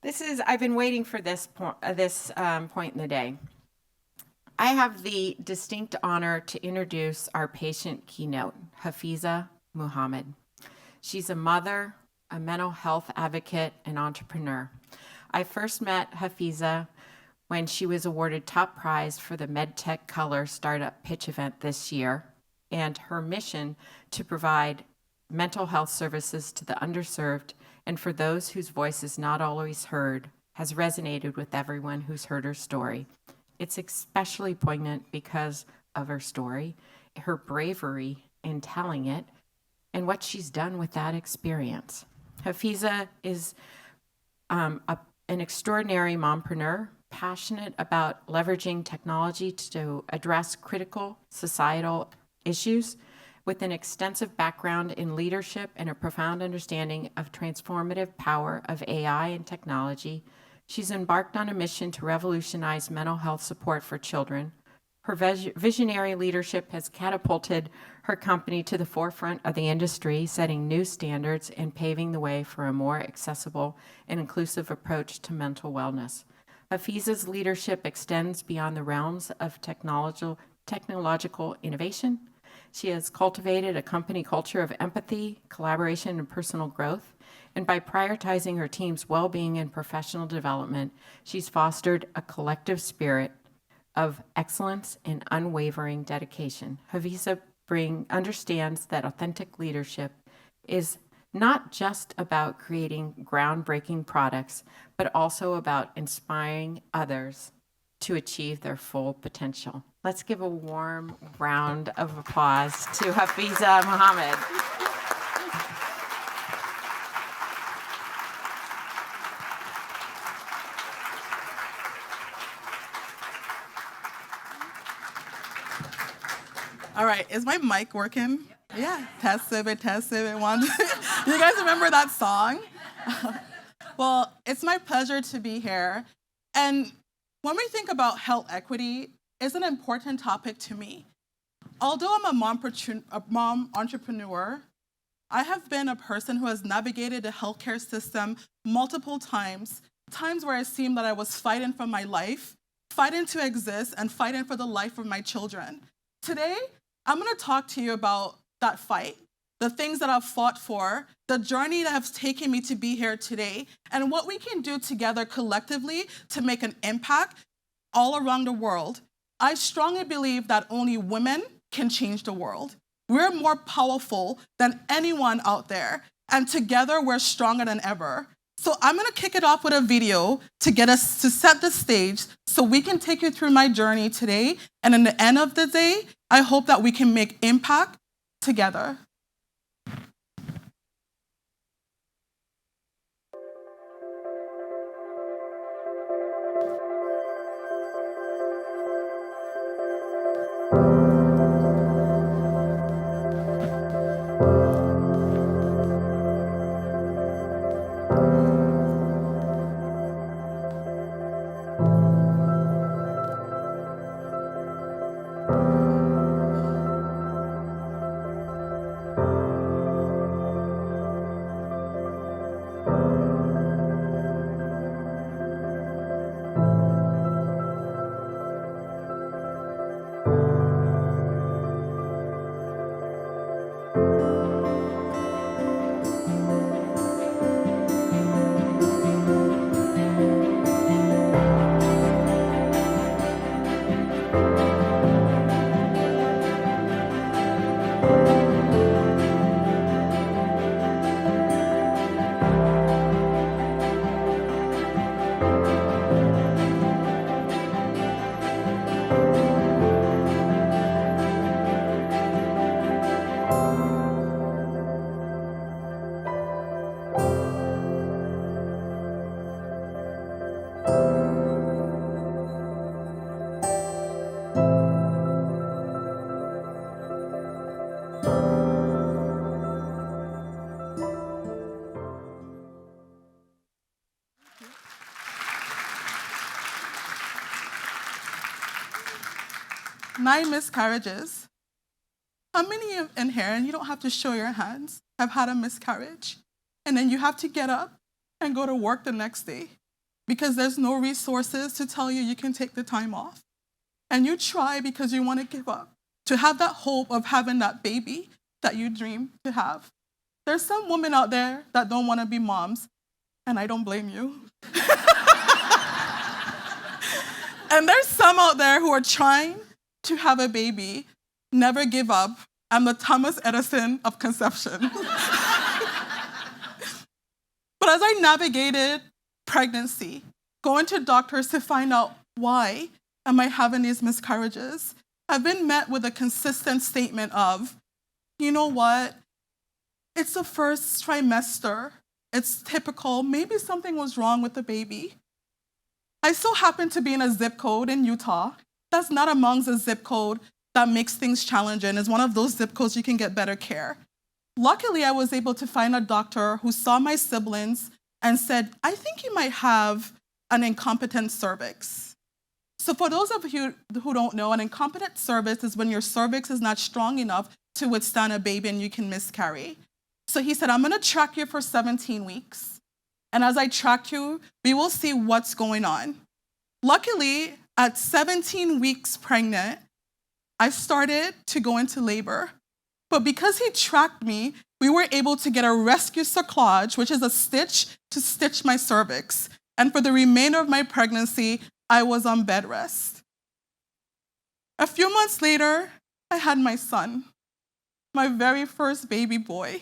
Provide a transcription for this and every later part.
I've been waiting for point in the day. I have the distinct honor to introduce our patient keynote, Hafeezah Muhammad. She's a mother, a mental health advocate, and entrepreneur. I first met Hafeezah when she was awarded top prize for the MedTech Color Startup Pitch event this year, and her mission to provide mental health services to the underserved and for those whose voice is not always heard has resonated with everyone who's heard her story. It's especially poignant because of her story, her bravery in telling it, and what she's done with that experience. Hafeezah is an extraordinary mompreneur, passionate about leveraging technology to address critical societal issues, with an extensive background in leadership and a profound understanding of transformative power of AI and technology. She's embarked on a mission to revolutionize mental health support for children. Her visionary leadership has catapulted her company to the forefront of the industry, setting new standards and paving the way for a more accessible and inclusive approach to mental wellness. Hafeezah's leadership extends beyond the realms of technological innovation. She has cultivated a company culture of empathy, collaboration, and personal growth. And by prioritizing her team's well-being and professional development, she's fostered a collective spirit of excellence and unwavering dedication. Hafeezah understands that authentic leadership is not just about creating groundbreaking products, but also about inspiring others to achieve their full potential. Let's give a warm round of applause to Hafeezah Muhammad. All right, is my mic working? Yeah, test it, one. You guys remember that song? Well, it's my pleasure to be here. And when we think about health equity, it's an important topic to me. Although I'm a mom entrepreneur, I have been a person who has navigated the healthcare system multiple times where it seemed that I was fighting for my life, fighting to exist, and fighting for the life of my children. Today, I'm going to talk to you about that fight, the things that I've fought for, the journey that has taken me to be here today, and what we can do together collectively to make an impact all around the world. I strongly believe that only women can change the world. We're more powerful than anyone out there, and together we're stronger than ever. So I'm going to kick it off with a video to get us to set the stage so we can take you through my journey today. And in the end of the day, I hope that we can make impact together. Nine miscarriages. How many in here, and you don't have to show your hands, have had a miscarriage? And then you have to get up and go to work the next day. because there's no resources to tell you can take the time off. And you try because you want to give up, to have that hope of having that baby that you dream to have. There's some women out there that don't want to be moms, and I don't blame you. And there's some out there who are trying to have a baby. Never give up. I'm the Thomas Edison of conception. But as I navigated pregnancy, going to doctors to find out why am I having these miscarriages, I've been met with a consistent statement of, you know what, it's the first trimester, it's typical, maybe something was wrong with the baby. I so happen to be in a zip code in Utah that's not amongst a zip code that makes things challenging. It's one of those zip codes you can get better care. Luckily, I was able to find a doctor who saw my siblings and said, I think you might have an incompetent cervix. So for those of you who don't know, an incompetent cervix is when your cervix is not strong enough to withstand a baby and you can miscarry. So he said, I'm going to track you for 17 weeks. And as I track you, we will see what's going on. Luckily, at 17 weeks pregnant, I started to go into labor. But because he tracked me, we were able to get a rescue cerclage, which is a stitch to stitch my cervix. And for the remainder of my pregnancy, I was on bed rest. A few months later, I had my son, my very first baby boy.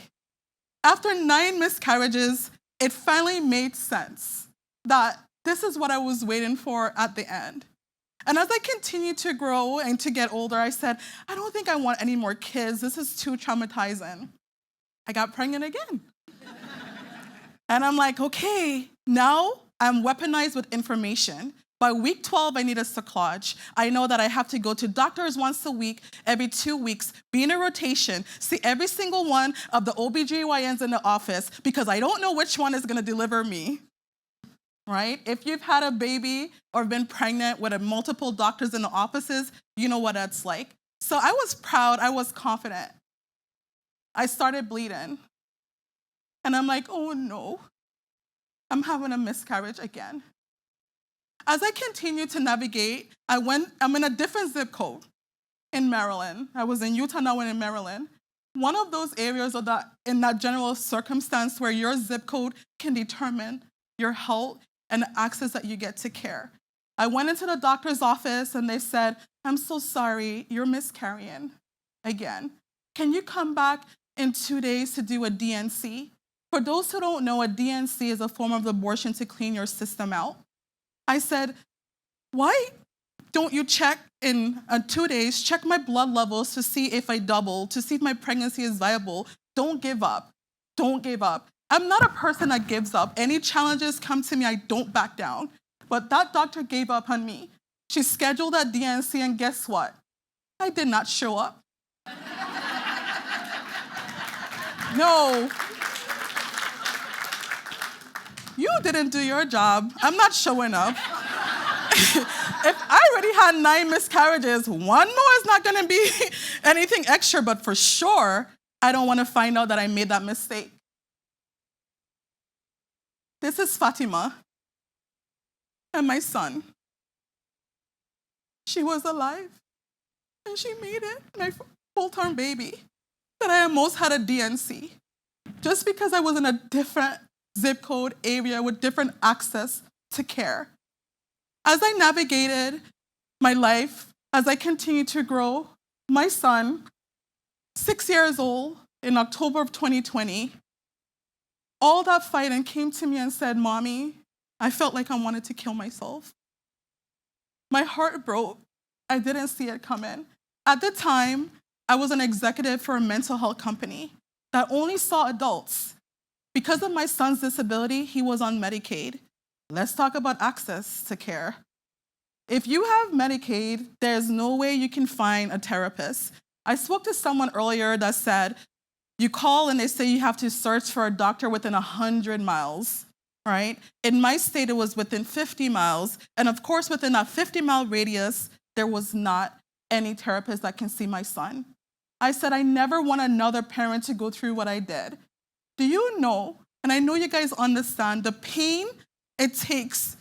After 9 miscarriages, it finally made sense that this is what I was waiting for at the end. And as I continued to grow and to get older, I said, I don't think I want any more kids. This is too traumatizing. I got pregnant again. And I'm like, okay, now I'm weaponized with information. By week 12, I need a cerclage. I know that I have to go to doctors once a week, every 2 weeks, be in a rotation, see every single one of the OBGYNs in the office because I don't know which one is going to deliver me, right? If you've had a baby or been pregnant with multiple doctors in the offices, you know what that's like. So I was proud. I was confident. I started bleeding. And I'm like, oh no, I'm having a miscarriage again. As I continued to navigate, I'm in a different zip code in Maryland. I was in Utah, now I'm in Maryland. One of those areas in that general circumstance where your zip code can determine your health and the access that you get to care. I went into the doctor's office and they said, I'm so sorry, you're miscarrying again. Can you come back in 2 days to do a DNC? For those who don't know, a DNC is a form of abortion to clean your system out. I said, why don't you check in 2 days, check my blood levels to see if I double, to see if my pregnancy is viable. Don't give up. Don't give up. I'm not a person that gives up. Any challenges come to me, I don't back down. But that doctor gave up on me. She scheduled that DNC, and guess what? I did not show up. No. You didn't do your job. I'm not showing up. If I already had 9 miscarriages, one more is not going to be anything extra, but for sure, I don't want to find out that I made that mistake. This is Fatima and my son. She was alive, and she made it, my full-term baby, that I almost had a DNC, just because I was in a different zip code area with different access to care. As I navigated my life, as I continued to grow, my son, 6 years old, in October of 2020, all that fighting came to me and said, Mommy, I felt like I wanted to kill myself. My heart broke. I didn't see it coming. At the time, I was an executive for a mental health company that only saw adults. Because of my son's disability, he was on Medicaid. Let's talk about access to care. If you have Medicaid, there's no way you can find a therapist. I spoke to someone earlier that said, you call and they say you have to search for a doctor within 100 miles, right? In my state, it was within 50 miles. And of course, within that 50-mile radius, there was not any therapist that can see my son. I said, I never want another parent to go through what I did. Do you know, and I know you guys understand, the pain it takes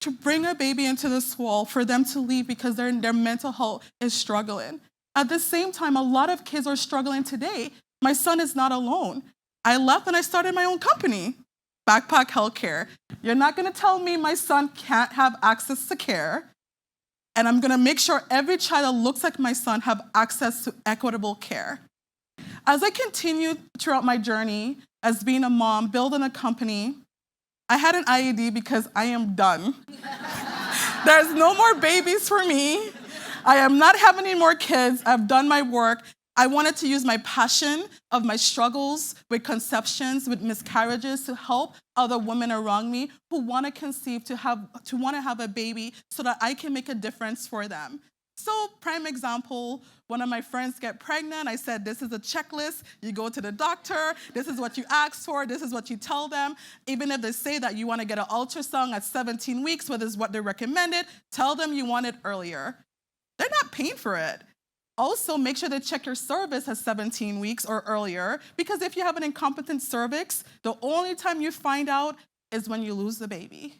to bring a baby into this world, for them to leave because their mental health is struggling. At the same time, a lot of kids are struggling today. My son is not alone. I left and I started my own company, Backpack Healthcare. You're not going to tell me my son can't have access to care, and I'm going to make sure every child that looks like my son have access to equitable care. As I continued throughout my journey as being a mom, building a company, I had an IUD because I am done. There's no more babies for me. I am not having any more kids. I've done my work. I wanted to use my passion of my struggles with conceptions, with miscarriages, to help other women around me who want to conceive, to want to have a baby, so that I can make a difference for them. So, prime example, one of my friends get pregnant. I said, this is a checklist. You go to the doctor. This is what you ask for. This is what you tell them. Even if they say that you want to get an ultrasound at 17 weeks, which is what they recommended, tell them you want it earlier. They're not paying for it. Also, make sure they check your cervix at 17 weeks or earlier, because if you have an incompetent cervix, the only time you find out is when you lose the baby,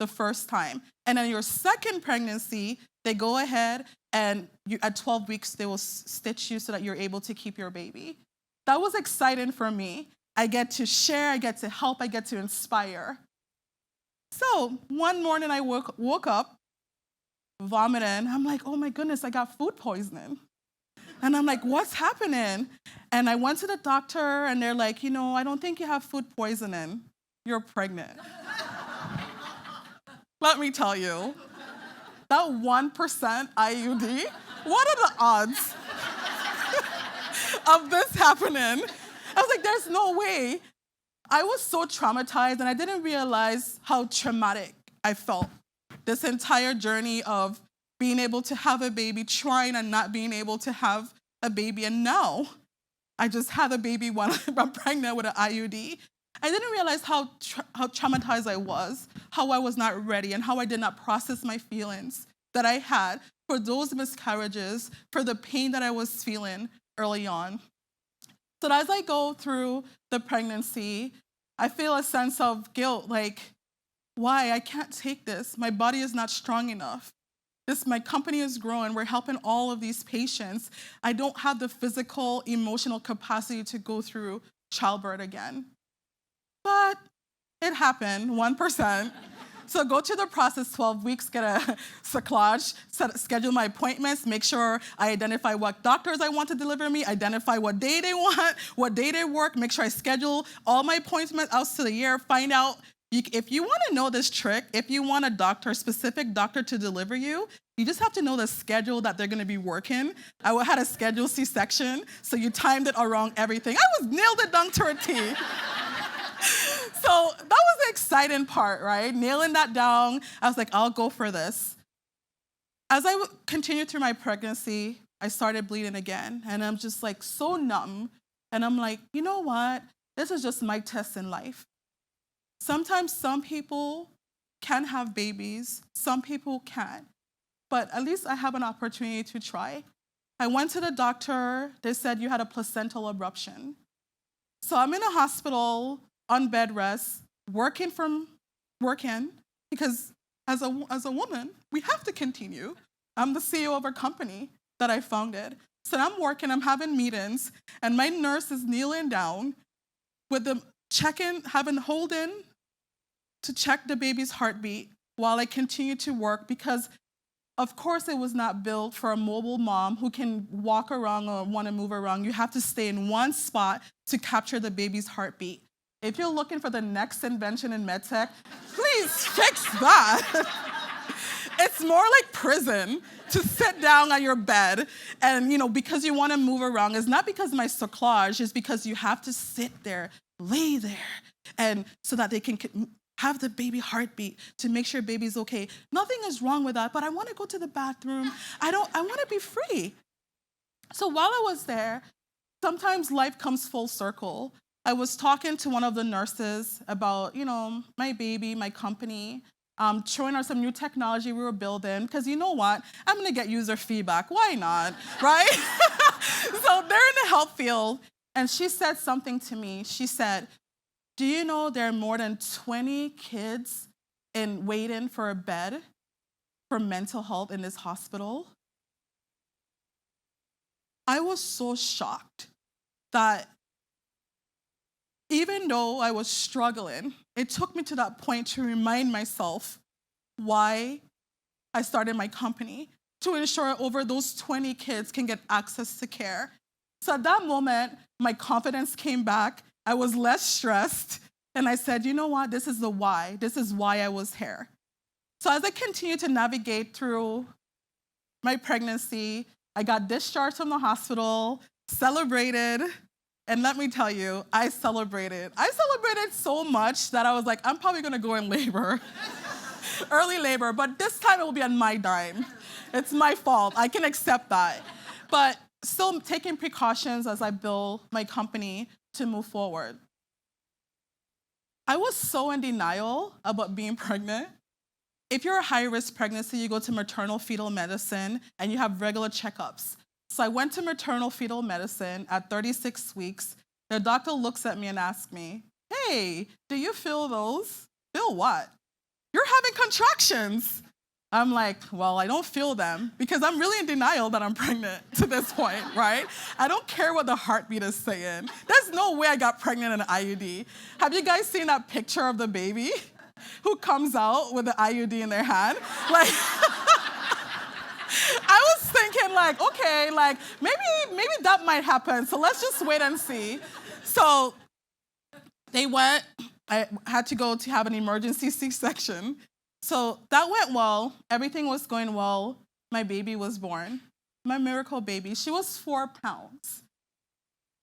the first time. And then your second pregnancy, they go ahead and at 12 weeks, they will stitch you so that you're able to keep your baby. That was exciting for me. I get to share, I get to help, I get to inspire. So one morning I woke up, vomiting. I'm like, oh my goodness, I got food poisoning. And I'm like, what's happening? And I went to the doctor and they're like, I don't think you have food poisoning. You're pregnant. Let me tell you, that 1% IUD, what are the odds of this happening? I was like, there's no way. I was so traumatized, and I didn't realize how traumatic I felt. This entire journey of being able to have a baby, trying and not being able to have a baby, and now I just had a baby when I'm pregnant with an IUD. I didn't realize how traumatized I was, how I was not ready, and how I did not process my feelings that I had for those miscarriages, for the pain that I was feeling early on. So as I go through the pregnancy, I feel a sense of guilt, like, why? I can't take this. My body is not strong enough. My company is growing. We're helping all of these patients. I don't have the physical, emotional capacity to go through childbirth again. But it happened, 1%. So go through the process, 12 weeks, get a cyclage, schedule my appointments, make sure I identify what doctors I want to deliver me, identify what day they want, what day they work, make sure I schedule all my appointments out to the year, find out. If you want to know this trick, if you want a specific doctor to deliver you, you just have to know the schedule that they're going to be working. I had a scheduled C-section, so you timed it around everything. I was nailed it down to a T. So that was the exciting part, right? Nailing that down. I was like, I'll go for this. As I continued through my pregnancy, I started bleeding again, and I'm just like so numb. And I'm like, you know what? This is just my test in life. Sometimes some people can have babies, some people can't. But at least I have an opportunity to try. I went to the doctor. They said you had a placental abruption. So I'm in a hospital on bed rest, working because as a woman, we have to continue. I'm the CEO of a company that I founded. So I'm working, I'm having meetings, and my nurse is kneeling down with the holding to check the baby's heartbeat while I continue to work, because of course it was not built for a mobile mom who can walk around or want to move around. You have to stay in one spot to capture the baby's heartbeat. If you're looking for the next invention in medtech, please fix that. It's more like prison to sit down on your bed and, because you want to move around. It's not because my cyclage, it's because you have to sit there, lay there, and so that they can have the baby heartbeat to make sure baby's okay. Nothing is wrong with that, but I want to go to the bathroom. I want to be free. So while I was there, sometimes life comes full circle. I was talking to one of the nurses about, my baby, my company, showing her some new technology we were building, because you know what? I'm going to get user feedback. Why not, right? So they're in the health field, and she said something to me. She said, do you know there are more than 20 kids in waiting for a bed for mental health in this hospital, I was so shocked that even though I was struggling, it took me to that point to remind myself why I started my company, to ensure over those 20 kids can get access to care. So at that moment, my confidence came back. I was less stressed. And I said, you know what? This is the why. This is why I was here. So as I continued to navigate through my pregnancy, I got discharged from the hospital, celebrated. And let me tell you, I celebrated. I celebrated so much that I was like, I'm probably gonna go in labor, early labor, but this time it will be on my dime. It's my fault, I can accept that. But still taking precautions as I build my company to move forward. I was so in denial about being pregnant. If you're a high-risk pregnancy, you go to maternal fetal medicine and you have regular checkups. So I went to maternal fetal medicine at 36 weeks. The doctor looks at me and asks me, hey, do you feel those? Feel what? You're having contractions. I'm like, well, I don't feel them because I'm really in denial that I'm pregnant to this point, right? I don't care what the heartbeat is saying. There's no way I got pregnant in an IUD. Have you guys seen that picture of the baby who comes out with the IUD in their hand? Like, I was thinking like, okay, like maybe that might happen. So let's just wait and see. So they went, I had to go to have an emergency C-section. So that went well. Everything was going well. My baby was born, my miracle baby. She was 4 pounds.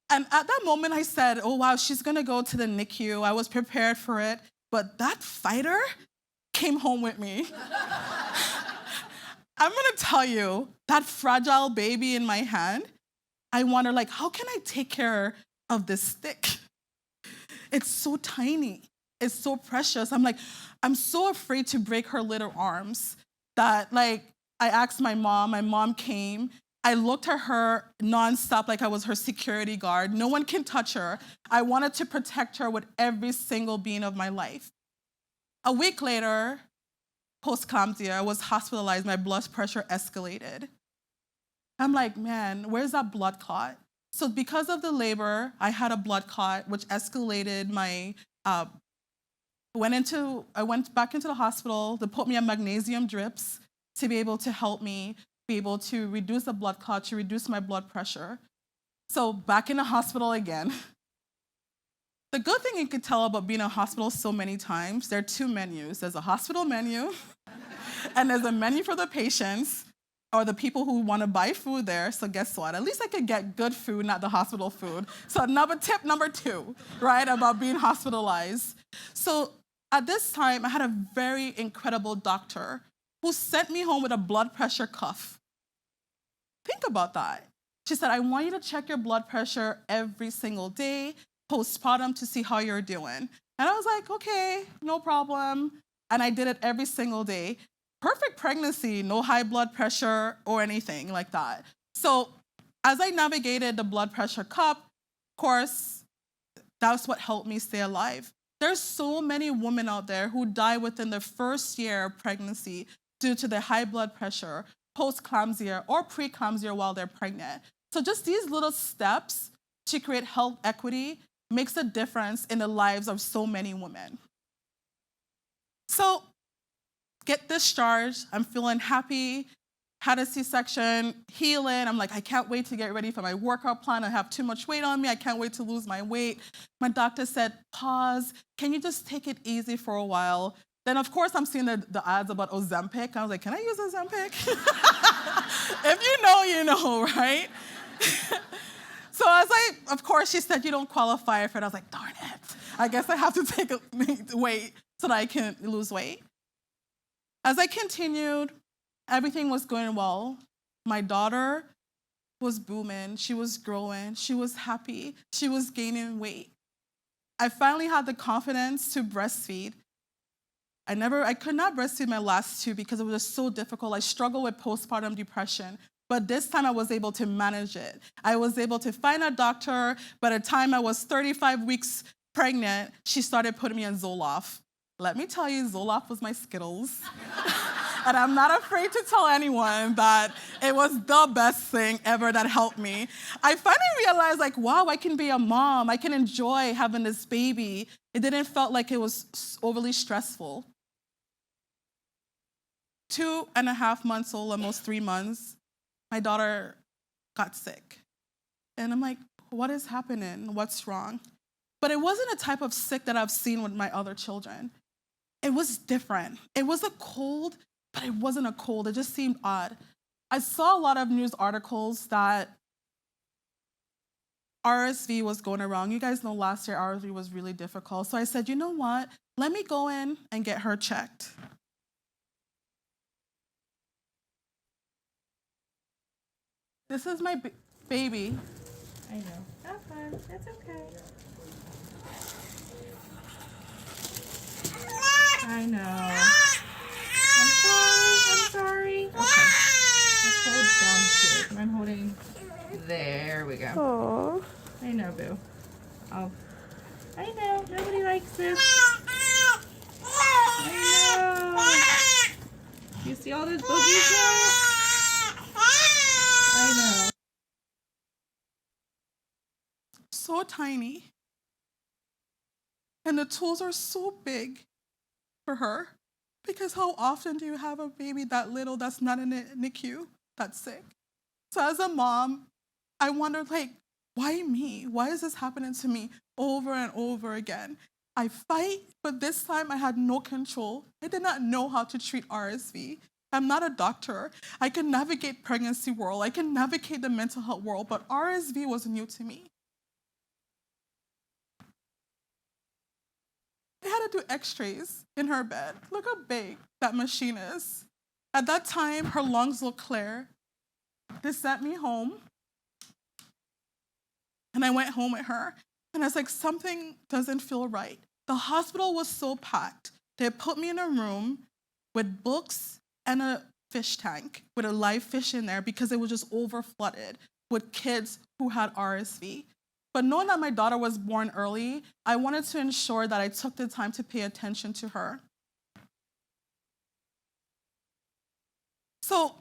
And at that moment I said, oh wow, she's gonna go to the NICU. I was prepared for it. But that fighter came home with me. I'm gonna tell you, that fragile baby in my hand, I wonder like, how can I take care of this stick? It's so tiny, it's so precious. I'm so afraid to break her little arms that like, I asked my mom came, I looked at her nonstop like I was her security guard. No one can touch her. I wanted to protect her with every single being of my life. A week later, post-eclampsia, I was hospitalized, my blood pressure escalated. I'm like, man, where's that blood clot? So because of the labor, I had a blood clot, which escalated my, I went back into the hospital. They put me on magnesium drips to be able to help me be able to reduce the blood clot, to reduce my blood pressure. So back in the hospital again. The good thing you could tell about being in a hospital so many times, there are 2 menus. There's a hospital menu, and there's a menu for the patients or the people who want to buy food there. So guess what? At least I could get good food, not the hospital food. So tip number 2, right, about being hospitalized. So at this time, I had a very incredible doctor who sent me home with a blood pressure cuff. Think about that. She said, I want you to check your blood pressure every single day, postpartum, to see how you're doing. And I was like, okay, no problem. And I did it every single day. Perfect pregnancy, no high blood pressure or anything like that. So as I navigated the blood pressure cup, of course, that's what helped me stay alive. There's so many women out there who die within their first year of pregnancy due to their high blood pressure, post-eclampsia or pre-eclampsia while they're pregnant. So just these little steps to create health equity makes a difference in the lives of so many women. So get discharged, I'm feeling happy, had a C-section, healing. I'm like, I can't wait to get ready for my workout plan. I have too much weight on me. I can't wait to lose my weight. My doctor said, pause. Can you just take it easy for a while? Then, of course, I'm seeing the ads about Ozempic. I was like, can I use Ozempic? If you know, you know, right? So of course, she said, you don't qualify for it. I was like, darn it. I guess I have to take weight so that I can lose weight. As I continued, everything was going well. My daughter was booming. She was growing. She was happy. She was gaining weight. I finally had the confidence to breastfeed. I could not breastfeed my last 2 because it was just so difficult. I struggled with postpartum depression. But this time I was able to manage it. I was able to find a doctor. By the time I was 35 weeks pregnant, she started putting me on Zoloft. let me tell you, Zoloft was my Skittles. And I'm not afraid to tell anyone that it was the best thing ever that helped me. I finally realized, like, wow, I can be a mom. I can enjoy having this baby. It didn't feel like it was overly stressful. 2.5 months old, almost 3 months, my daughter got sick. And I'm like, what is happening? What's wrong? But it wasn't a type of sick that I've seen with my other children. It was different. It was a cold, but it wasn't a cold. It just seemed odd. I saw a lot of news articles that RSV was going around. You guys know last year RSV was really difficult. So I said, you know what? Let me go in and get her checked. This is my baby. I know. Have fun. It's okay. I know. I'm sorry. Okay. Let's hold down here. I'm holding. There we go. Aww. I know, boo. I know. Nobody likes this. I know. You see all those boogies now? I know. So tiny. And the tools are so big for her. Because how often do you have a baby that little that's not in a NICU, that's sick? So as a mom, I wondered, like, why me? Why is this happening to me over and over again? I fight, but this time I had no control. I did not know how to treat RSV. I'm not a doctor. I can navigate pregnancy world. I can navigate the mental health world, but RSV was new to me. They had to do x-rays in her bed. Look how big that machine is. At that time, her lungs looked clear. They sent me home. And I went home with her. And I was like, something doesn't feel right. The hospital was so packed. They put me in a room with books and a fish tank with a live fish in there because it was just over-flooded with kids who had RSV. But knowing that my daughter was born early, I wanted to ensure that I took the time to pay attention to her. So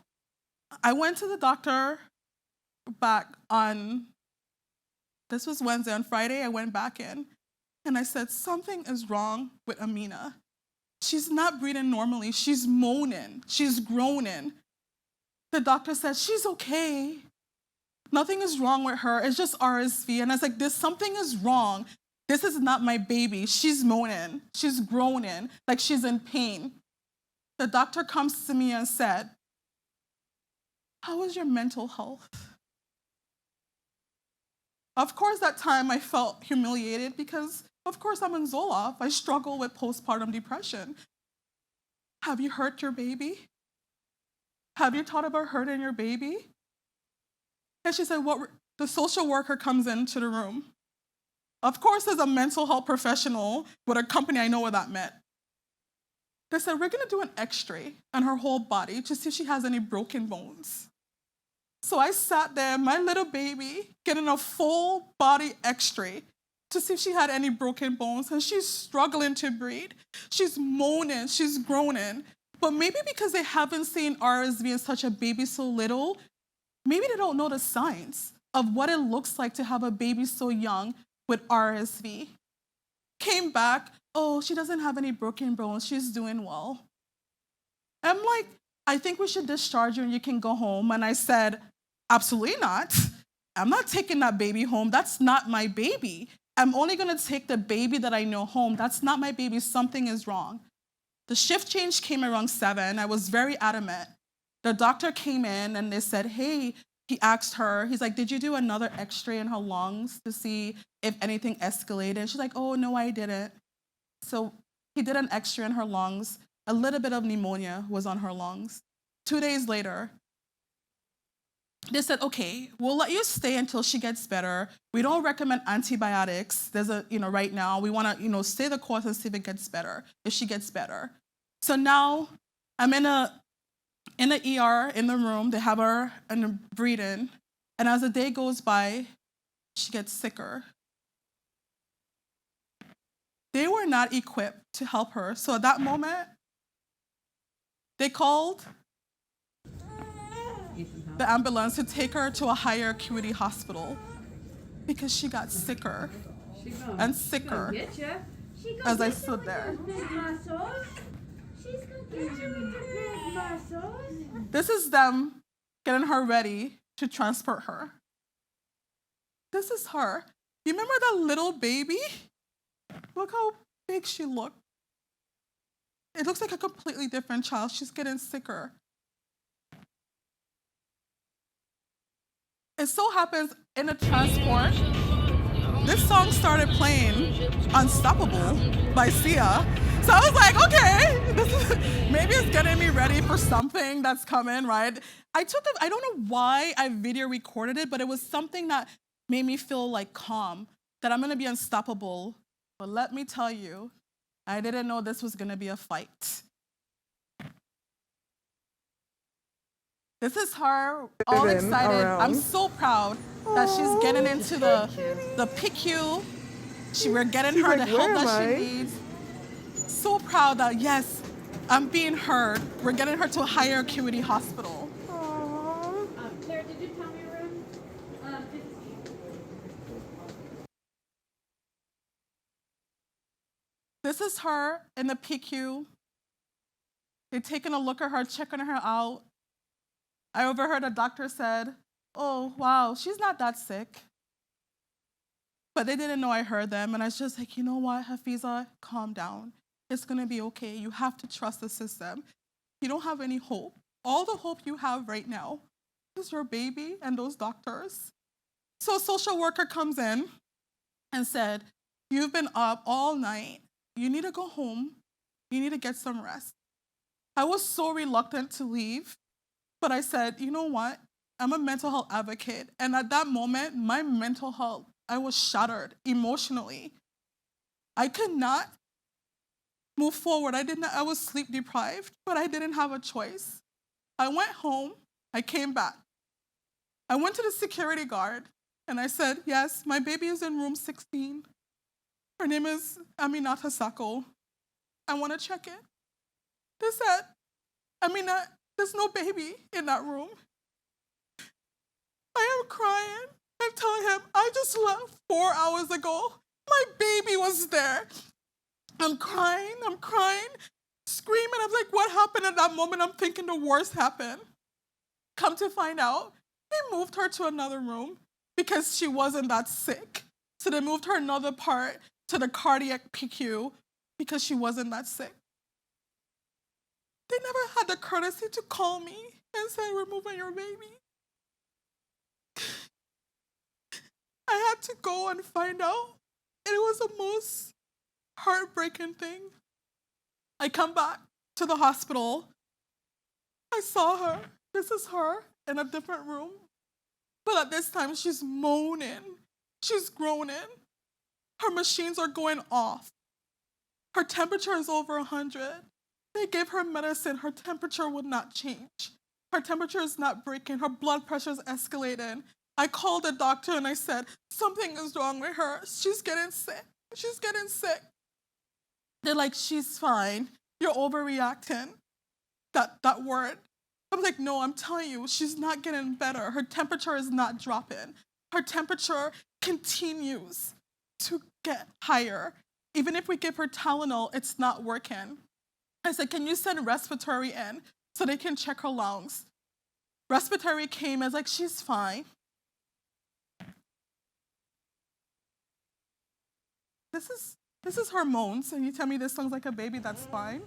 I went to the doctor back on, this was Wednesday, on Friday I went back in, and I said, something is wrong with Amina. She's not breathing normally, she's moaning, she's groaning. The doctor said, she's okay. Nothing is wrong with her, it's just RSV. And I was like, something is wrong. This is not my baby. She's moaning, she's groaning, like she's in pain. The doctor comes to me and said, how is your mental health? Of course, that time I felt humiliated because, of course, I'm in Zoloft. I struggle with postpartum depression. Have you hurt your baby? Have you thought about hurting your baby? And she said, the social worker comes into the room. Of course, as a mental health professional with a company, I know what that meant. They said, we're gonna do an x-ray on her whole body to see if she has any broken bones. So I sat there, my little baby, getting a full body x-ray to see if she had any broken bones, and she's struggling to breathe. She's moaning, she's groaning. But maybe because they haven't seen RSV in such a baby so little, maybe they don't know the signs of what it looks like to have a baby so young with RSV. Came back, oh, she doesn't have any broken bones, she's doing well. I'm like, I think we should discharge you and you can go home. And I said, absolutely not. I'm not taking that baby home. That's not my baby. I'm only gonna take the baby that I know home. That's not my baby. Something is wrong. The shift change came around 7. I was very adamant. The doctor came in and they said, hey, he asked her, he's like, did you do another x-ray in her lungs to see if anything escalated? She's like, oh, no, I didn't. So he did an x-ray in her lungs. A little bit of pneumonia was on her lungs. 2 days later, they said, okay, we'll let you stay until she gets better. We don't recommend antibiotics. There's right now, we wanna, stay the course and see if it gets better, if she gets better. So now I'm in the ER, in the room, they have her and breathing. And as the day goes by, she gets sicker. They were not equipped to help her. So at that moment, they called the ambulance to take her to a higher acuity hospital because she got sicker and sicker as I stood there. This is them getting her ready to transport her. This is her. You remember that little baby? Look how big she looked. It looks like a completely different child. She's getting sicker. It so happens in a transport, this song started playing, Unstoppable by Sia. So I was like, okay, maybe it's getting me ready for something that's coming, right? I don't know why I video recorded it, but it was something that made me feel like calm, that I'm gonna be unstoppable. But let me tell you, I didn't know this was gonna be a fight. This is her, all excited. I'm so proud that she's getting into the PICU. We're getting her the help that she needs. So proud that, yes, I'm being heard. We're getting her to a higher acuity hospital. Claire, did you tell me room 15? This is her in the PICU. They're taking a look at her, checking her out. I overheard a doctor said, oh, wow, she's not that sick. But they didn't know I heard them. And I was just like, you know what, Hafeezah, calm down. It's going to be okay. You have to trust the system. You don't have any hope. All the hope you have right now is your baby and those doctors. So a social worker comes in and said, you've been up all night. You need to go home. You need to get some rest. I was so reluctant to leave, but I said, you know what? I'm a mental health advocate. And at that moment, my mental health, I was shattered emotionally. I could not move forward. I was sleep deprived, but I didn't have a choice. I went home. I came back. I went to the security guard and I said, yes, my baby is in room 16. Her name is Aminata Sako. I want to check it. They said, Amina, there's no baby in that room. I am crying and telling him, I just left 4 hours ago. My baby was there. I'm crying, screaming. I'm like, what happened at that moment? I'm thinking the worst happened. Come to find out, they moved her to another room because she wasn't that sick. So they moved her another part to the cardiac PICU because she wasn't that sick. They never had the courtesy to call me and say, we're moving your baby. I had to go and find out. And it was the most heartbreaking thing. I come back to the hospital. I saw her. This is her in a different room. But at this time, she's moaning. She's groaning. Her machines are going off. Her temperature is over 100. They gave her medicine. Her temperature would not change. Her temperature is not breaking. Her blood pressure is escalating. I called the doctor and I said, something is wrong with her. She's getting sick. She's getting sick. They're like, she's fine. You're overreacting. That word. I'm like, no, I'm telling you, she's not getting better. Her temperature is not dropping. Her temperature continues to get higher. Even if we give her Tylenol, it's not working. I said, can you send respiratory in so they can check her lungs? Respiratory came, I was like, she's fine. This is her moans, and you tell me this sounds like a baby, that's fine?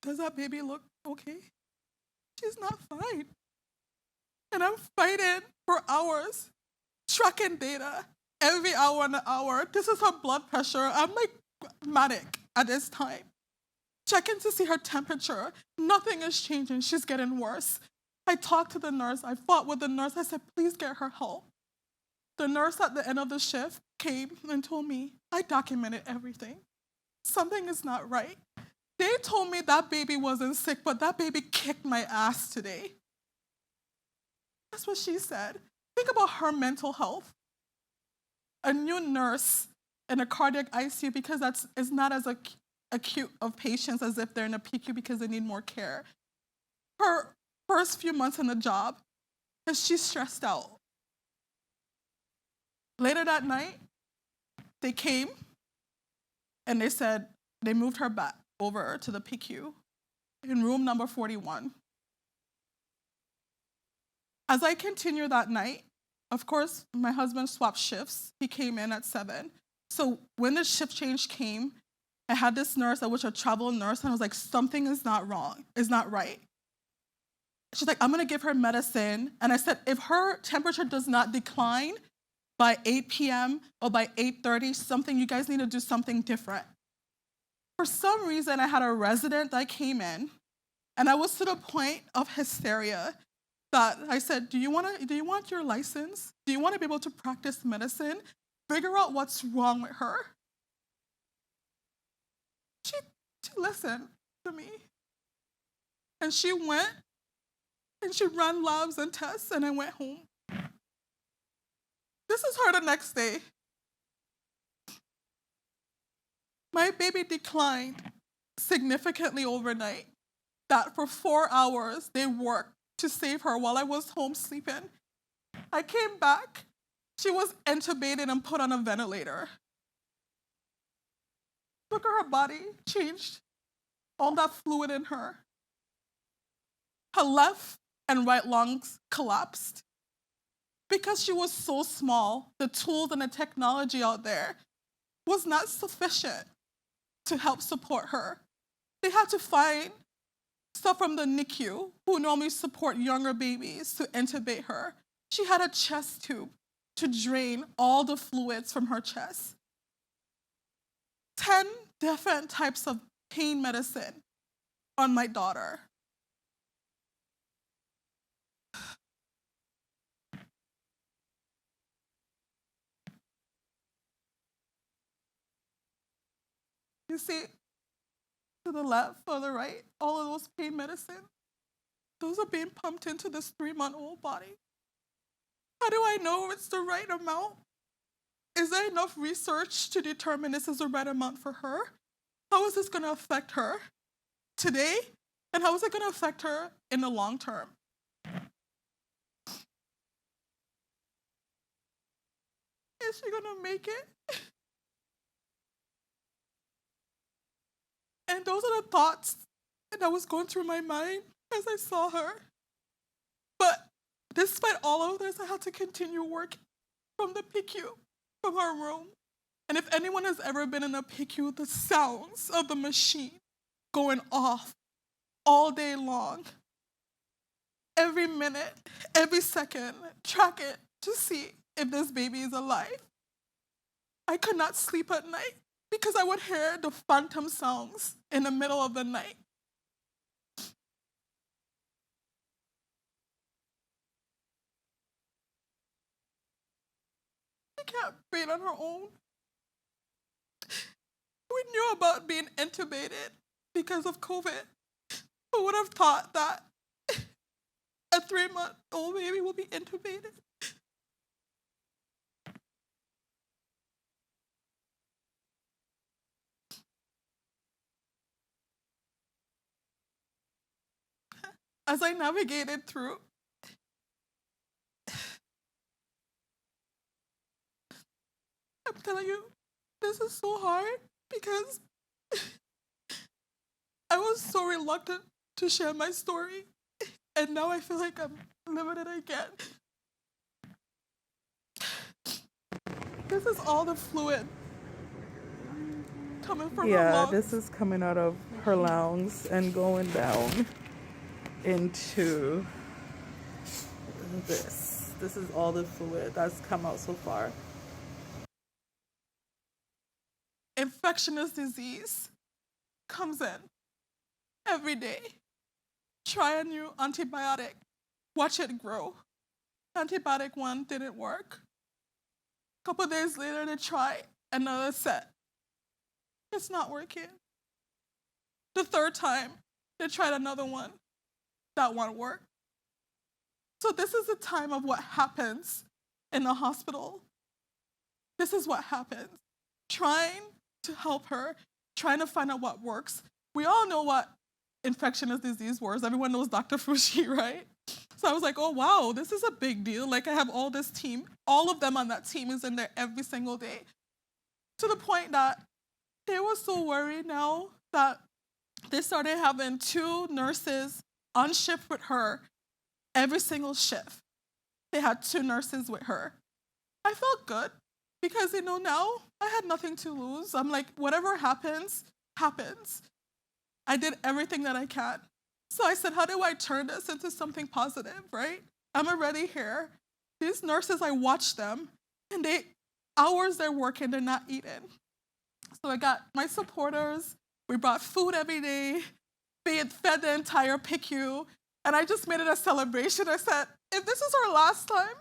Does that baby look okay? She's not fine. And I'm fighting for hours, tracking data every hour and an hour. This is her blood pressure. I'm like manic at this time. Checking to see her temperature. Nothing is changing. She's getting worse. I talked to the nurse. I fought with the nurse. I said, please get her help. The nurse at the end of the shift came and told me, I documented everything. Something is not right. They told me that baby wasn't sick, but that baby kicked my ass today. That's what she said. Think about her mental health. A new nurse in a cardiac ICU, because it's not as acute of patients as if they're in a PICU because they need more care. Her first few months in the job, and she's stressed out. Later that night, they came and they said they moved her back over to the PICU in room number 41. As I continued that night, of course, my husband swapped shifts. He came in at 7. So when the shift change came, I had this nurse that was a travel nurse, and I was like, something is not wrong, is not right. She's like, I'm gonna give her medicine. And I said, if her temperature does not decline by 8 p.m. or by 8:30, you guys need to do something different. For some reason, I had a resident that came in, and I was to the point of hysteria that I said, do you want your license? Do you want to be able to practice medicine? Figure out what's wrong with her. She listened to me. And she went, and she ran labs and tests, and I went home. This is her the next day. My baby declined significantly overnight. That for 4 hours, they worked to save her while I was home sleeping. I came back. She was intubated and put on a ventilator. Look at her body, changed. All that fluid in her. Her left and right lungs collapsed. Because she was so small, the tools and the technology out there was not sufficient to help support her. They had to find stuff from the NICU, who normally support younger babies, to intubate her. She had a chest tube to drain all the fluids from her chest. 10 different types of pain medicine on my daughter. You see, to the left or the right, all of those pain medicine, those are being pumped into this 3-month-old body. How do I know it's the right amount? Is there enough research to determine this is the right amount for her? How is this going to affect her today? And how is it going to affect her in the long term? Is she going to make it? And those are the thoughts that was going through my mind as I saw her. But despite all of this, I had to continue working from the PICU, from her room. And if anyone has ever been in a PICU, the sounds of the machine going off all day long, every minute, every second, track it to see if this baby is alive. I could not sleep at night because I would hear the phantom sounds in the middle of the night. She can't breathe on her own. We knew about being intubated because of COVID. Who would have thought that a 3-month-old baby will be intubated? As I navigated through, I'm telling you, this is so hard because I was so reluctant to share my story, and now I feel like I'm living it again. This is all the fluid coming from her lungs. This is coming out of her lungs and going down into this. This is all the fluid that's come out so far. Infectious disease comes in every day. Try a new antibiotic. Watch it grow. Antibiotic 1 didn't work. couple days later, they try another set. It's not working. The third time, they tried another one. That one worked. So this is the time of what happens in the hospital. This is what happens. Trying to help her, trying to find out what works. We all know what infectious disease was. Everyone knows Dr. Fushi, right? So I was like, oh, wow, this is a big deal. Like, I have all this team. All of them on that team is in there every single day. To the point that they were so worried now that they started having 2 nurses on shift with her every single shift. They had 2 nurses with her. I felt good because, now I had nothing to lose. I'm like, whatever happens, happens. I did everything that I can. So I said, how do I turn this into something positive, right? I'm already here. These nurses, I watch them, and hours they're working, they're not eating. So I got my supporters. We brought food every day, fed the entire PICU, and I just made it a celebration. I said, if this is our last time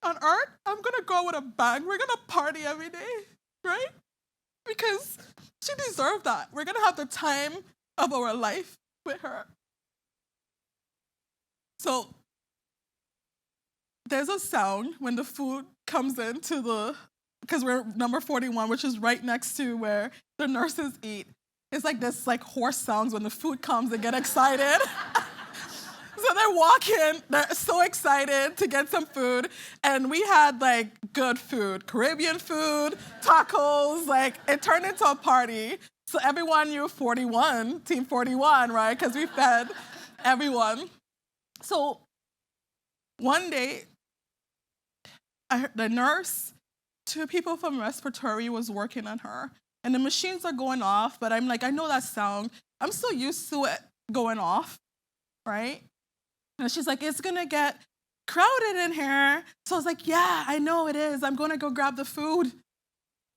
on Earth, I'm gonna go with a bang. We're gonna party every day, right? Because she deserved that. We're gonna have the time of our life with her. So there's a sound when the food comes into because we're number 41, which is right next to where the nurses eat. It's like this hoarse sounds when the food comes, they get excited. So they're walking, they're so excited to get some food. And we had good food, Caribbean food, tacos, it turned into a party. So everyone knew 41, team 41, right? Because we fed everyone. So one day, the nurse, 2 people from respiratory was working on her. And the machines are going off, but I'm like, I know that sound. I'm so used to it going off, right? And she's like, it's gonna get crowded in here. So I was like, yeah, I know it is. I'm gonna go grab the food,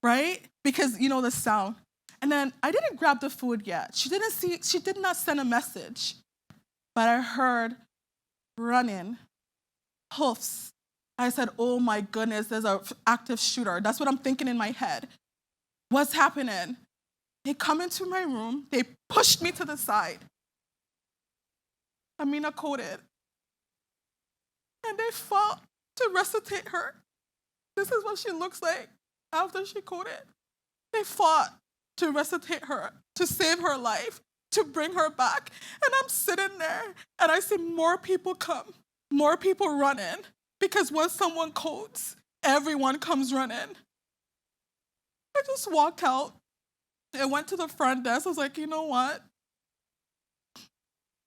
right? Because the sound. And then I didn't grab the food yet. She did not send a message. But I heard running, hoofs. I said, oh my goodness, there's an active shooter. That's what I'm thinking in my head. What's happening? They come into my room. They pushed me to the side. Amina coded. And they fought to resuscitate her. This is what she looks like after she coded. They fought to resuscitate her, to save her life, to bring her back. And I'm sitting there, and I see more people come, more people running, because when someone codes, everyone comes running. I just walked out and went to the front desk. I was like, you know what?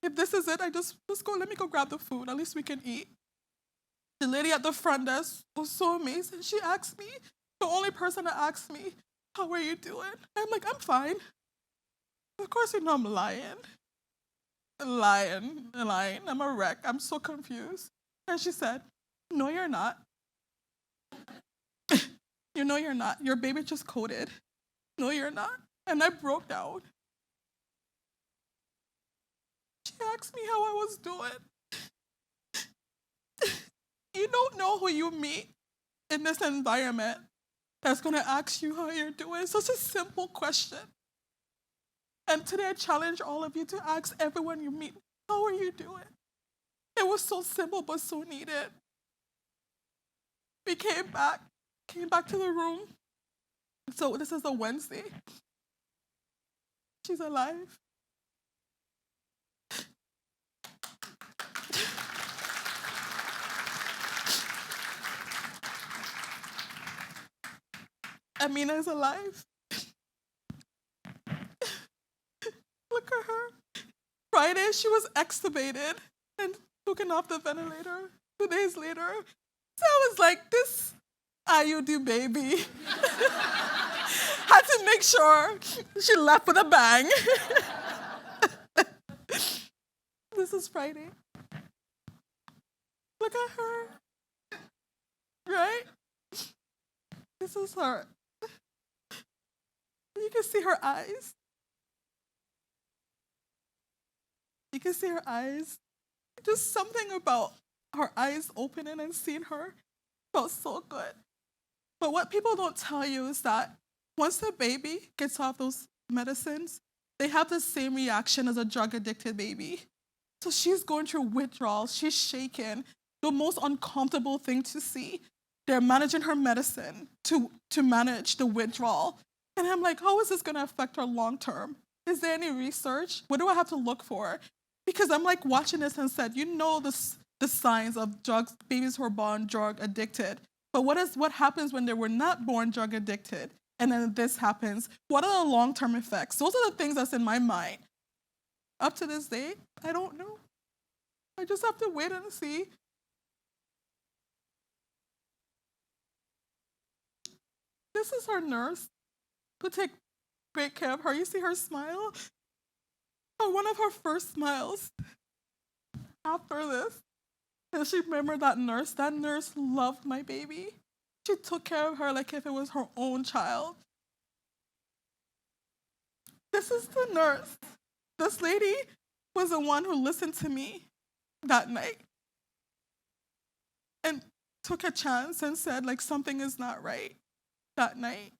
If this is it, let me go grab the food. At least we can eat. The lady at the front desk was so amazing. She asked me, the only person that asked me, how are you doing? I'm like, I'm fine. Of course, I'm lying. I'm a wreck. I'm so confused. And she said, no, you're not. You know you're not. Your baby just coded. No, you're not. And I broke down. She asked me how I was doing. You don't know who you meet in this environment that's going to ask you how you're doing. Such a simple question. And today I challenge all of you to ask everyone you meet, how are you doing? It was so simple but so needed. We came back to the room. So this is a Wednesday. She's alive. Amina is alive. Look at her. Friday, she was extubated and taken off the ventilator. 2 days later. So I was like, this IUD baby. Had to make sure she left with a bang. This is Friday. Look at her. Right? This is her. You can see her eyes. You can see her eyes. Just something about her eyes opening and seeing her felt so good. But what people don't tell you is that once the baby gets off those medicines, they have the same reaction as a drug-addicted baby. So she's going through withdrawal, she's shaken, the most uncomfortable thing to see. They're managing her medicine to manage the withdrawal. And I'm like, how is this gonna affect her long term? Is there any research? What do I have to look for? Because I'm like watching this and said, you know the signs of drugs, babies who are born drug addicted. But what happens when they were not born drug addicted? And then this happens. What are the long-term effects? Those are the things that's in my mind. Up to this day, I don't know. I just have to wait and see. This is her nurse who take great care of her. You see her smile? Oh, one of her first smiles after this. And she remembered that nurse. That nurse loved my baby. She took care of her like if it was her own child. This is the nurse. This lady was the one who listened to me that night and took a chance and said, like, something is not right that night.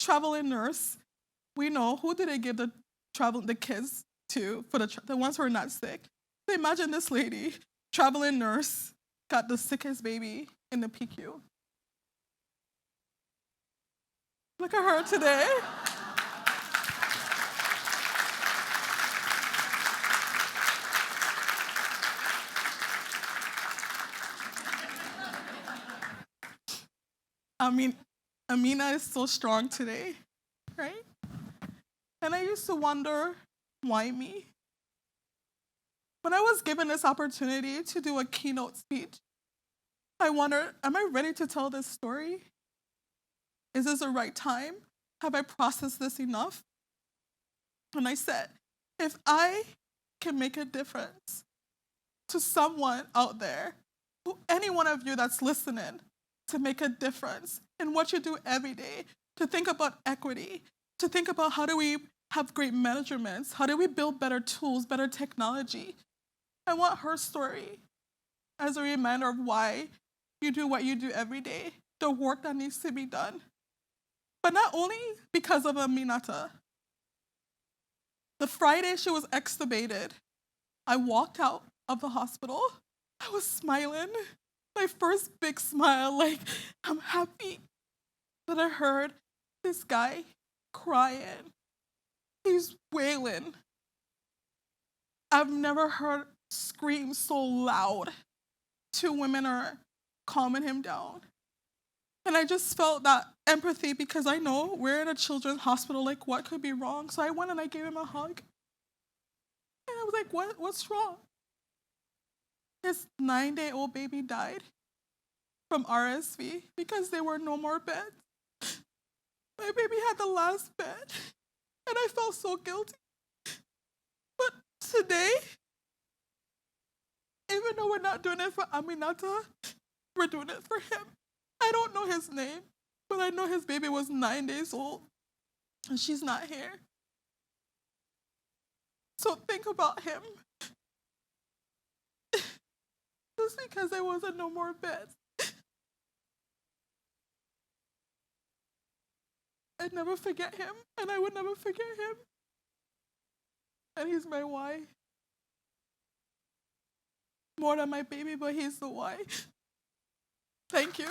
Traveling nurse, we know, who did they give the kids to for the ones who are not sick? So imagine this lady, traveling nurse, got the sickest baby in the PQ. Look at her today. I mean, Amina is so strong today, right? And I used to wonder, why me? When I was given this opportunity to do a keynote speech, I wondered, am I ready to tell this story? Is this the right time? Have I processed this enough? And I said, if I can make a difference to someone out there, any one of you that's listening, to make a difference in what you do every day, to think about equity, to think about how do we have great measurements, how do we build better tools, better technology. I want her story as a reminder of why you do what you do every day, the work that needs to be done. But not only because of Aminata. The Friday she was extubated, I walked out of the hospital. I was smiling. My first big smile, like, I'm happy. But I heard this guy crying. He's wailing. I've never heard screams so loud. Two women are calming him down. And I just felt that empathy because I know we're in a children's hospital, like what could be wrong? So I went and I gave him a hug. And I was like, what's wrong? His 9-day-old baby died from RSV because there were no more beds. My baby had the last bed, and I felt so guilty. But today, even though we're not doing it for Aminata, we're doing it for him. I don't know his name, but I know his baby was 9 days old, and she's not here. So think about him. Just because there wasn't no more beds. I'd never forget him, and I would never forget him. And he's my why. More than my baby, but he's the why. Thank you.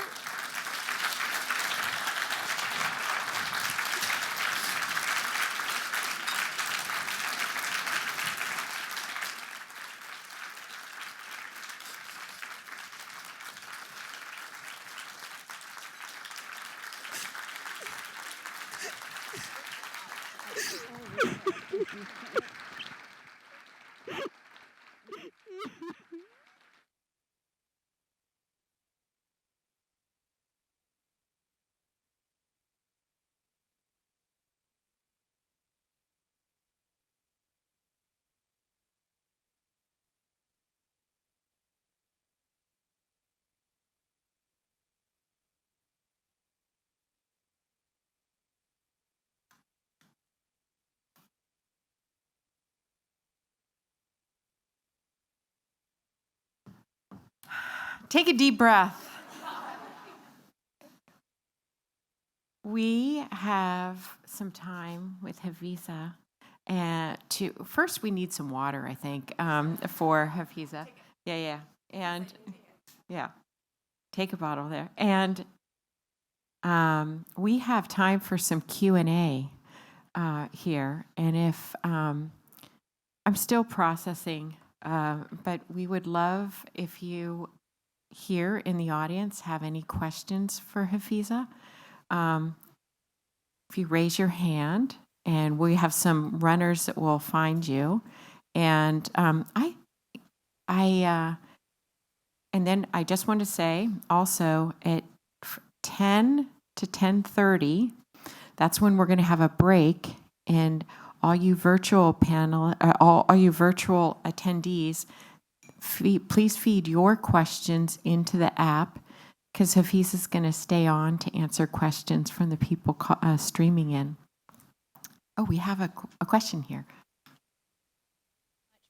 Take a deep breath. we have some time with Hafeezah. And first, we need some water, I think, for Hafeezah. Yeah. And yeah, take a bottle there. And we have time for some Q&A here. And if I'm still processing, but we would love if you here in the audience have any questions for Hafeezah. If you raise your hand, and we have some runners that will find you. And and then I just want to say also at 10 to 10:30, that's when we're going to have a break, and all you virtual all you virtual attendees, please feed your questions into the app, because Hafeezah is going to stay on to answer questions from the people streaming in. Oh, we have a question here.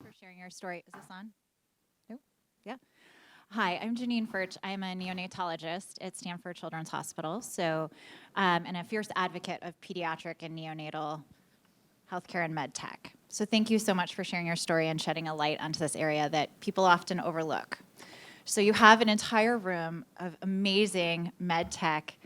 For sharing your story. Is this on? Oh, yeah. Hi, I'm Janine Furch. I'm a neonatologist at Stanford Children's Hospital. So, and a fierce advocate of pediatric and neonatal healthcare and med tech. So thank you so much for sharing your story and shedding a light onto this area that people often overlook. So you have an entire room of amazing med tech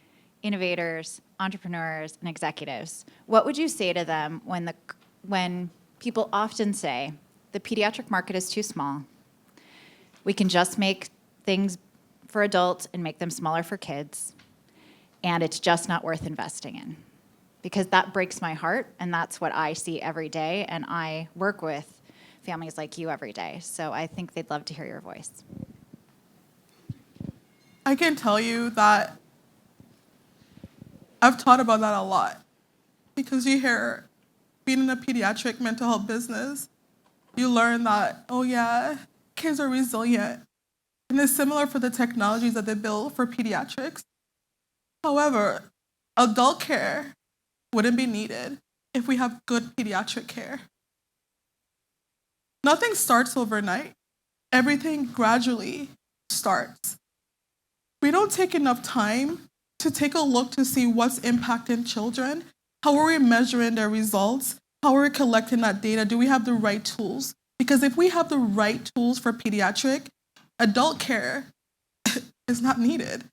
innovators, entrepreneurs, and executives. What would you say to them when people often say the pediatric market is too small? We can just make things for adults and make them smaller for kids, and it's just not worth investing in. Because that breaks my heart, and that's what I see every day, and I work with families like you every day. So I think they'd love to hear your voice. I can tell you that I've thought about that a lot, because you hear, being in a pediatric mental health business, you learn that, oh yeah, kids are resilient. And it's similar for the technologies that they build for pediatrics. However, adult care wouldn't be needed if we have good pediatric care. Nothing starts overnight. Everything gradually starts. We don't take enough time to take a look to see what's impacting children. How are we measuring their results? How are we collecting that data? Do we have the right tools? Because if we have the right tools for pediatric, adult care is not needed.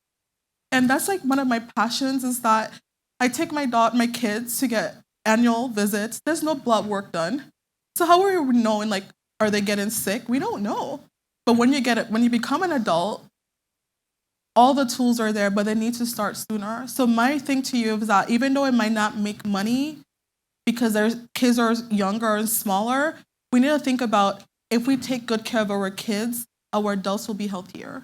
And that's like one of my passions, is that I take my kids to get annual visits. There's no blood work done. So how are we knowing, like, are they getting sick? We don't know. But when you become an adult, all the tools are there, but they need to start sooner. So my thing to you is that even though it might not make money because their kids are younger and smaller, we need to think about, if we take good care of our kids, our adults will be healthier.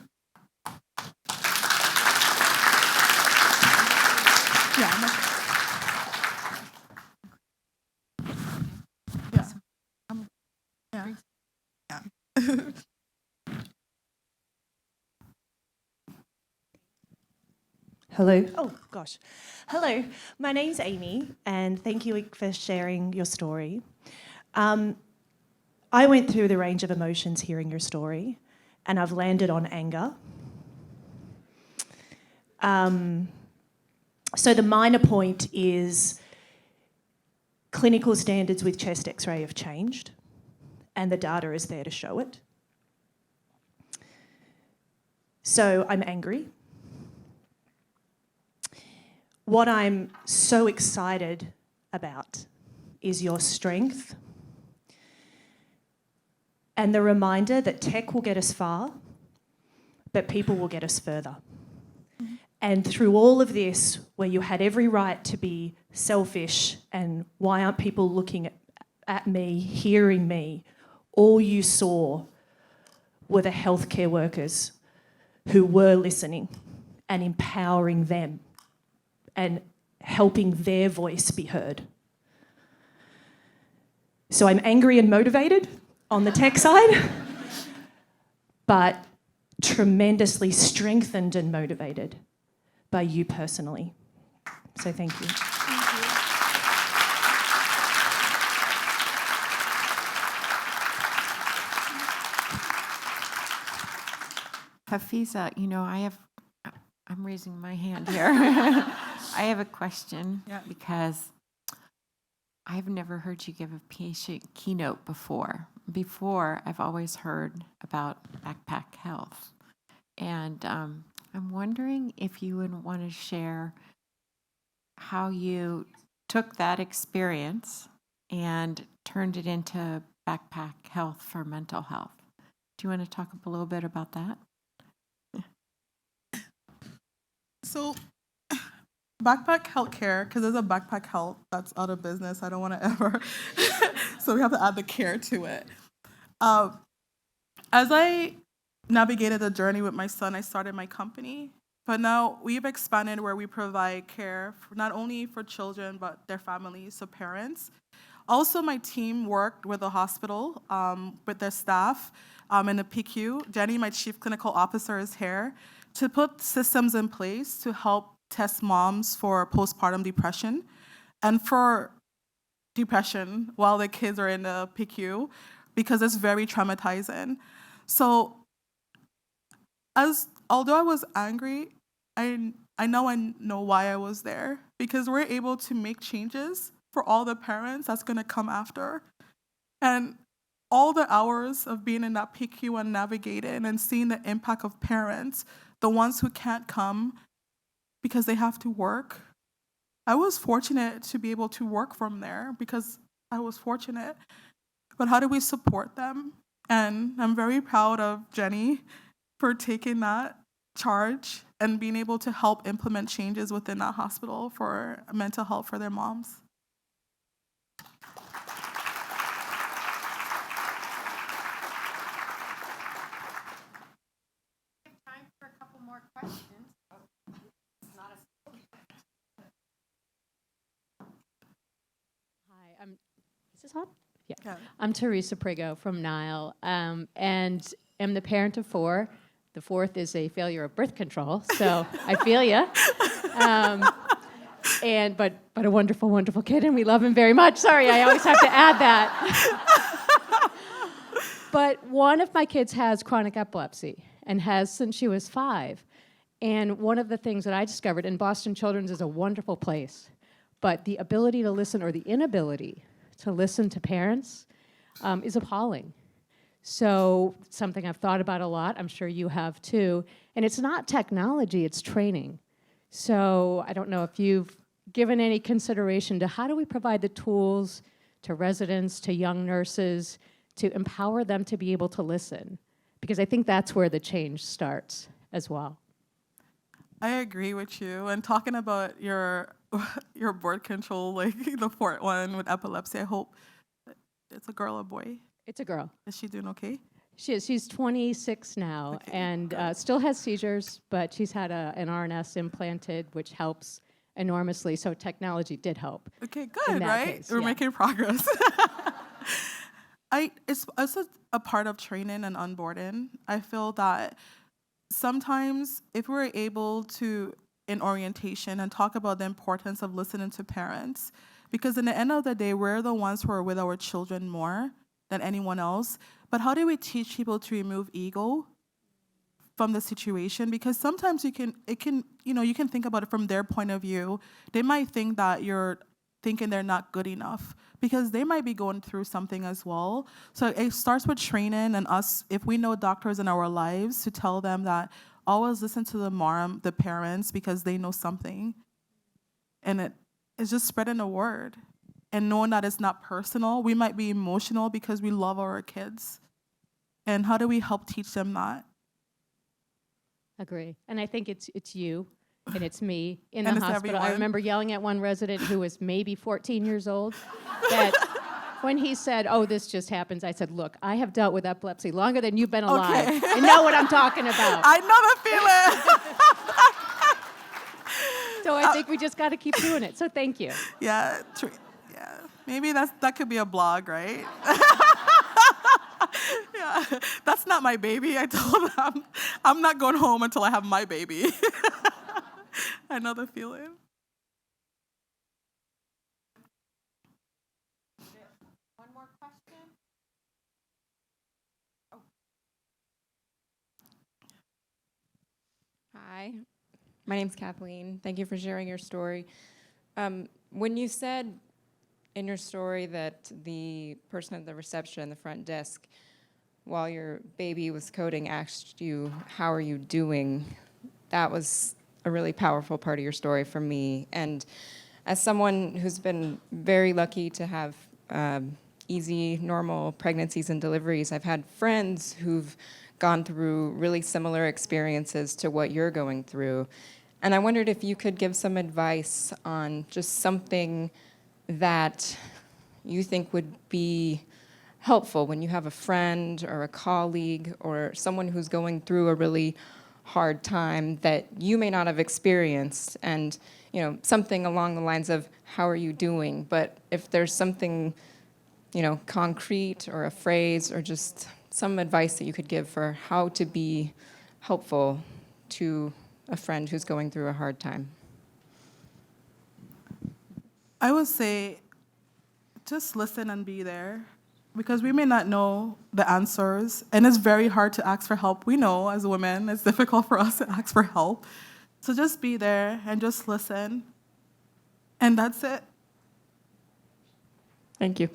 Yeah. Hello. Oh, gosh. Hello. My name's Amy, and thank you for sharing your story. I went through the range of emotions hearing your story, and I've landed on anger. So the minor point is clinical standards with chest X-ray have changed, and the data is there to show it. So I'm angry. What I'm so excited about is your strength and the reminder that tech will get us far, but people will get us further. Mm-hmm. And through all of this, where you had every right to be selfish and why aren't people looking at me, hearing me, all you saw were the healthcare workers who were listening and empowering them and helping their voice be heard. So I'm angry and motivated on the tech side, but tremendously strengthened and motivated by you personally. So thank you. Hafeezah, I'm raising my hand here. I have a question Yeah. because I've never heard you give a patient keynote before. Before, I've always heard about backpack health. And I'm wondering if you would want to share how you took that experience and turned it into backpack health for mental health. Do you want to talk a little bit about that? So, backpack healthcare, because there's a backpack health that's out of business. I don't want to ever. So we have to add the care to it. As I navigated the journey with my son, I started my company. But now we've expanded where we provide care for not only for children, but their families, so parents. Also, my team worked with the hospital, with their staff, and the PQ. Jenny, my chief clinical officer, is here to put systems in place to help test moms for postpartum depression and for depression while the kids are in the PQ, because it's very traumatizing. So, although I was angry, I know why I was there, because we're able to make changes for all the parents that's going to come after. And all the hours of being in that PQ and navigating and seeing the impact of parents, the ones who can't come because they have to work. I was fortunate to be able to work from there because I was fortunate. But how do we support them? And I'm very proud of Jenny for taking that charge and being able to help implement changes within that hospital for mental health for their moms. Time for a couple more questions. Hi, is this on? Yeah. Yeah. I'm Teresa Prigo from Nile, and am the parent of 4. The 4th is a failure of birth control, so I feel ya. But a wonderful, wonderful kid, and we love him very much. Sorry, I always have to add that. But one of my kids has chronic epilepsy and has since she was 5. And one of the things that I discovered, and Boston Children's is a wonderful place, but the ability to listen or the inability to listen to parents is appalling. So something I've thought about a lot, I'm sure you have too, and it's not technology, it's training. So I don't know if you've given any consideration to how do we provide the tools to residents, to young nurses, to empower them to be able to listen? Because I think that's where the change starts as well. I agree with you. And talking about your birth control, like the 4th one with epilepsy, I hope it's a girl or boy. It's a girl. Is she doing okay? She is. She's 26 now, Okay, and good. still has seizures, but she's had an RNS implanted, which helps enormously. So technology did help. Okay, In good, that right? case, We're yeah. making progress. It's also a part of training and onboarding. I feel that sometimes if we're able to, in orientation, and talk about the importance of listening to parents, because in the end of the day, we're the ones who are with our children more than anyone else. But how do we teach people to remove ego from the situation? Because sometimes you can think about it from their point of view. They might think that you're thinking they're not good enough because they might be going through something as well. So it starts with training and us, if we know doctors in our lives, to tell them that always listen to the parents, because they know something. And it's just spreading the word and knowing that it's not personal. We might be emotional because we love our kids. And how do we help teach them that? Agree. And I think it's you and it's me in And the it's hospital. I everyone. remember yelling at one resident who was maybe 14 years old that when he said, "Oh, this just happens," I said, "Look, I have dealt with epilepsy longer than you've been alive. Okay. I know what I'm talking about." I know the feeling. So I think we just got to keep doing it. So thank you. Yeah, maybe that could be a blog, right? Yeah, that's not my baby. I told them I'm not going home until I have my baby. I know the feeling. One more question. Hi, My name's Kathleen. Thank you for sharing your story. When you said in your story that the person at the reception, the front desk, while your baby was coding, asked you, "How are you doing?" That was a really powerful part of your story for me. And as someone who's been very lucky to have easy, normal pregnancies and deliveries, I've had friends who've gone through really similar experiences to what you're going through. And I wondered if you could give some advice on just something that you think would be helpful when you have a friend or a colleague or someone who's going through a really hard time that you may not have experienced, and something along the lines of "How are you doing?" But if there's something concrete or a phrase or just some advice that you could give for how to be helpful to a friend who's going through a hard time. I would say just listen and be there, because we may not know the answers, and it's very hard to ask for help. We know as women it's difficult for us to ask for help. So just be there and just listen, and that's it. Thank you.